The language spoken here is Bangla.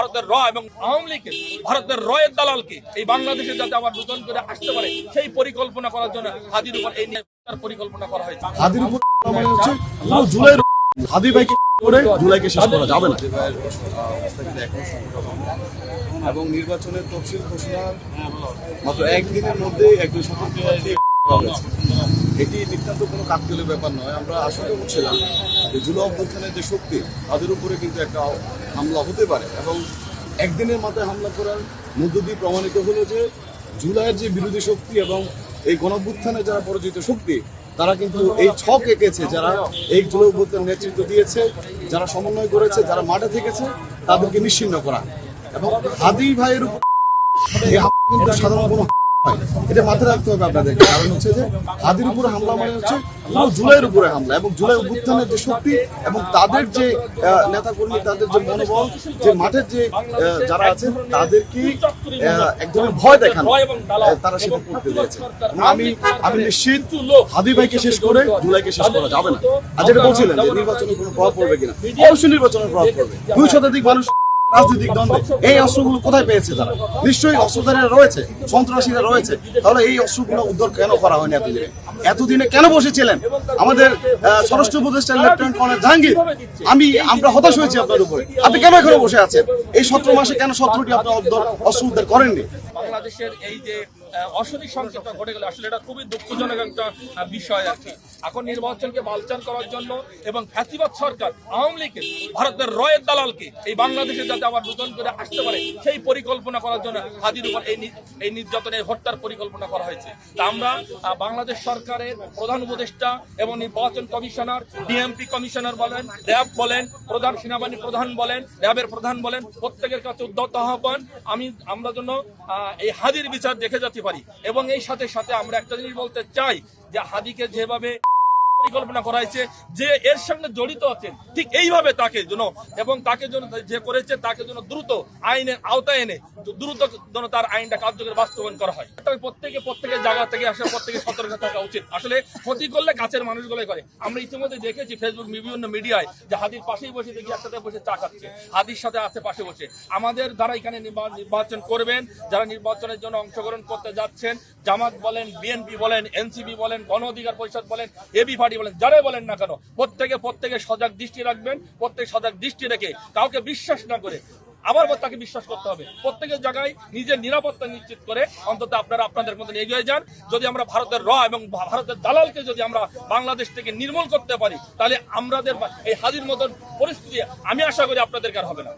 ভারতের র এবং আওয়ামী লীগের ভারতের র এর দালালকে এই বাংলাদেশে যাতে আবার নতুন করে আসতে পারে সেই পরিকল্পনা করার জন্য হাদির উপর এই পরিকল্পনা করা হয়েছে। হাদির উপর মানে হচ্ছে পুরো জুলাই হাদি ভাইকে করে জুলাইকে শেষ করা যাবে না এবং নির্বাচনের তফসিল ঘোষণার মাত্র একদিনের মধ্যে একজন স্বতন্ত্র এটি নিতান্ত কোনো কাকতালীয় ব্যাপার নয়। আমরা আশঙ্কা করছিলাম যে জুলাই অভ্যুত্থানের যে শক্তি তাদের উপরে কিন্তু একটা হামলা হতে পারে এবং একদিনের মাথায় হামলা করার মধ্য দিয়ে প্রমাণিত হলো যে জুলাইয়ের যে বিরোধী শক্তি এবং এই গণঅভ্যুত্থানের যারা পরাজিত শক্তি তারা কিন্তু এই ছক এঁকেছে, যারা এই জুলাই অভ্যুত্থানের নেতৃত্ব দিয়েছে, যারা সমন্বয় করেছে, যারা মাঠে থেকেছে তাদেরকে নিশ্চিহ্ন করা এবং হাদি ভাইয়ের উপর কিন্তু সাধারণ কোনো এটা মাথায় রাখতে হবে আপনাদেরকে। কারণ হচ্ছে যে হাদির উপরে হামলা মানে হচ্ছে পুরো জুলাইয়ের উপরে হামলা এবং জুলাই অভ্যুত্থানের যে শক্তি এবং তাদের যে নেতাকর্মী, তাদের যে মনোবল, যে মাঠের যে যারা আছে তাদেরকে এক ধরনের ভয় দেখানো, তারা সেটা করতে দিয়েছে। আমি নিশ্চিত হাদি ভাইকে শেষ করে জুলাইকে শেষ করা যাবে না। আর যেটা বলছিলেন যে নির্বাচনের কোনো প্রভাব পড়বে কিনা, অবশ্যই নির্বাচনের প্রভাব পড়বে। 2 শতাধিক মানুষ রাজনৈতিক দ্বন্দ্বে এই অস্ত্রগুলো কোথায় পেয়েছে তারা? নিশ্চয়ই অস্ত্রধারীরা রয়েছে, সন্ত্রাসীরা রয়েছে। তাহলে এই অস্ত্রগুলো উদ্ধার কেন করা হয়নি এতদিনে কেন বসেছিলেন আমাদের স্বরাষ্ট্র উপদেষ্টা লেফটেন্যান্ট কর্নেল জাহাঙ্গীর? আমরা হতাশ হয়েছি আপনার উপরে। আপনি কেন এখনো বসে আছেন? এই 17 মাসে কেন 17টি আপনার অস্ত্র উদ্ধার করেননি? বাংলাদেশের এই যে অসতি সংকেতটা ঘটে গেল, আসলে এটা খুবই দুঃখজনক একটা বিষয় আর কি। এখন নির্বাচনকে বালচাল করার জন্য এবং ফ্যাসিবাদ সরকার আওয়ামী লীগের ভারতের র এর দালালকে এই বাংলাদেশে যাতে আবার নতুন করে আসতে পারে সেই পরিকল্পনা করার জন্য হাদির উপর এই নির্যাতনের হত্যার পরিকল্পনা করা হয়েছে। তা আমরা বাংলাদেশ সরকারের প্রধান উপদেষ্টা এবং নির্বাচন কমিশনার, ডিএমপি কমিশনার বলেন, র্যাব বলেন, প্রধান সেনাবাহিনী প্রধান বলেন, র্যাবের প্রধান বলেন, প্রত্যেকের কাছে উদ্যত আহ্বান আমরা জন্য এই হাদির বিচার দেখে যেতে পারি। এবং এই সাথে সাথে আমরা একটা জিনিস বলতে চাই যে হাদিকে যেভাবে পরিকল্পনা করা হয়েছে, যে এর সঙ্গে জড়িত আছেন ঠিক এইভাবে তাকে যেন এবং তাকে যেন যে করেছে তাকে যেন দ্রুত আইনের আওতায় এনে দ্রুত যেন তার আইনটা কার্যকরী বাস্তবায়ন করা হয়। প্রত্যেকের জায়গা থেকে আসলে প্রত্যেকে সতর্ক থাকা উচিত। আসলে ক্ষতি করলে কাছের মানুষগুলোই করে। আমরা ইতিমধ্যে দেখেছি ফেসবুক বিভিন্ন মিডিয়ায় যে হাদির পাশেই বসে দেখি একসাথে বসে চা খাচ্ছে, হাদির সাথে আছে পাশে বসে। আমাদের যারা এখানে নির্বাচন করবেন, যারা নির্বাচনের জন্য অংশগ্রহণ করতে যাচ্ছেন, জামাত বলেন, বিএনপি বলেন, এনসিপি বলেন, গণ অধিকার পরিষদ বলেন, এবি পার্টি বলেন, যারাই বলেন না কেন, প্রত্যেকে সজাগ দৃষ্টি রাখবেন। প্রত্যেক সজাগ দৃষ্টি রেখে কাউকে বিশ্বাস না করে আবার তাকে বিশ্বাস করতে হবে। প্রত্যেকের জায়গায় নিজের নিরাপত্তা নিশ্চিত করে অন্তত আপনারা আপনাদের মতন এগিয়ে যান। যদি আমরা ভারতের র এবং ভারতের দালালকে যদি আমরা বাংলাদেশ থেকে নির্মূল করতে পারি, তাহলে আমাদের এই হাদির মতন পরিস্থিতি আমি আশা করি আপনাদের আর হবে না।